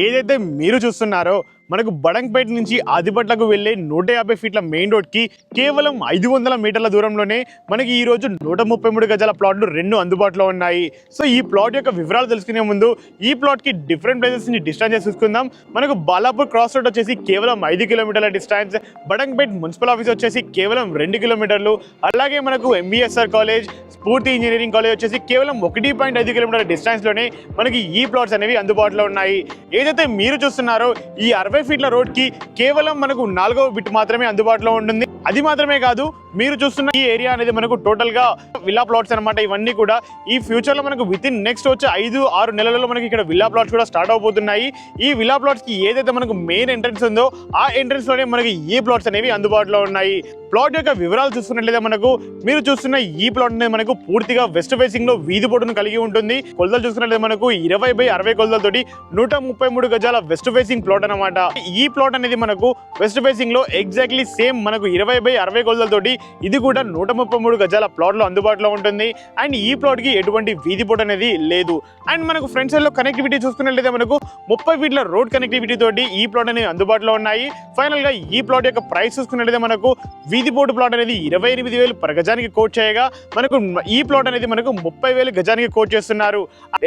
ఏదైతే మీరు చూస్తున్నారో మనకు బడంగ్పేట నుంచి ఆదిపట్లకు వెళ్ళే 150 ఫీట్ల మెయిన్ రోడ్కి కేవలం 500 మీటర్ల దూరంలోనే మనకి ఈరోజు 133 గజాల ప్లాట్లు రెండు అందుబాటులో ఉన్నాయి. సో ఈ ప్లాట్ యొక్క వివరాలు తెలుసుకునే ముందు ఈ ప్లాట్కి డిఫరెంట్ ప్లేసెస్ నుంచి డిస్టెన్స్ చూసుకుందాం. మనకు బాలాపూర్ క్రాస్ రోడ్ వచ్చేసి కేవలం 5 కిలోమీటర్ల డిస్టెన్స్, బడంగ్పేట్ మున్సిపల్ ఆఫీస్ వచ్చేసి కేవలం 2 కిలోమీటర్లు, అలాగే మనకు ఎంబీఎస్ఆర్ కాలేజ్, స్ఫూర్తి ఇంజనీరింగ్ కాలేజ్ వచ్చేసి కేవలం 1.5 కిలోమీటర్ల డిస్టెన్స్లోనే మనకి ఈ ప్లాట్స్ అనేవి అందుబాటులో ఉన్నాయి. ఏదైతే మీరు చూస్తున్నారో ఈ 60 ఫీట్ల రోడ్కి కేవలం మనకు 4వ బిట్ మాత్రమే అందుబాటులో ఉంటుంది. అది మాత్రమే కాదు, మీరు చూస్తున్న ఈ ఏరియా అనేది మనకు టోటల్గా విల్లా ప్లాట్స్ అనమాట. ఇవన్నీ కూడా ఈ ఫ్యూచర్లో మనకు విత్ ఇన్ నెక్స్ట్ వచ్చే 5-6 నెలలలో మనకి ఇక్కడ విల్లా ప్లాట్స్ కూడా స్టార్ట్ అవబోతున్నాయి. ఈ విల్లా ప్లాట్స్కి ఏదైతే మనకు మెయిన్ ఎంట్రన్స్ ఉందో ఆ ఎంట్రన్స్లోనే మనకి ఈ ప్లాట్స్ అనేవి అందుబాటులో ఉన్నాయి. ప్లాట్ యొక్క వివరాలు చూసుకున్నట్లయితే మనకు మీరు చూస్తున్న ఈ ప్లాట్ అనేది మనకు పూర్తిగా వెస్ట్ ఫేసింగ్ లో వీధి బోర్డును కలిగి ఉంటుంది. కొలతలు చూసుకున్నట్లయితే మనకు 20/60 కొలతలతోటి 133 గజాల వెస్ట్ ఫేసింగ్ ప్లాట్ అనమాట. ఈ ప్లాట్ అనేది మనకు వెస్ట్ ఫేసింగ్ లో ఎగ్జాక్ట్లీ సేమ్ మనకు 20/60 కొలతలతోటి ఇది కూడా 133 గజాల ప్లాట్ లో అందుబాటులో ఉంటుంది. అండ్ ఈ ప్లాట్ కి ఎటువంటి వీధి బోర్డు అనేది లేదు. అండ్ మనకు ఫ్రంట్ సైడ్ లో కనెక్టివిటీ చూసుకున్నట్లయితే మనకు 30 ఫీట్ల రోడ్ కనెక్టివిటీ తోటి ఈ ప్లాట్ అనేది అందుబాటులో ఉన్నాయి. ఫైనల్ గా ఈ ప్లాట్ యొక్క ప్రైస్ చూసుకున్నట్లయితే మనకు వీధి బోర్డు ప్లాట్ అనేది 28,000 per గజానికి కోట్ చేయగా మనకు ఈ ప్లాట్ అనేది మనకు 30,000 గజానికి కోట్ చేస్తున్నారు.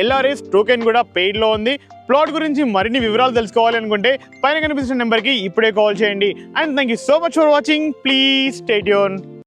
LRS టోకెన్ కూడా పెయిడ్ లో ఉంది. ప్లాట్ గురించి మరిన్ని వివరాలు తెలుసుకోవాలి అనుకుంటే పైన కనిపిస్తున్న నెంబర్కి ఇప్పుడే కాల్ చేయండి. And thank you so much for watching. Please stay tune.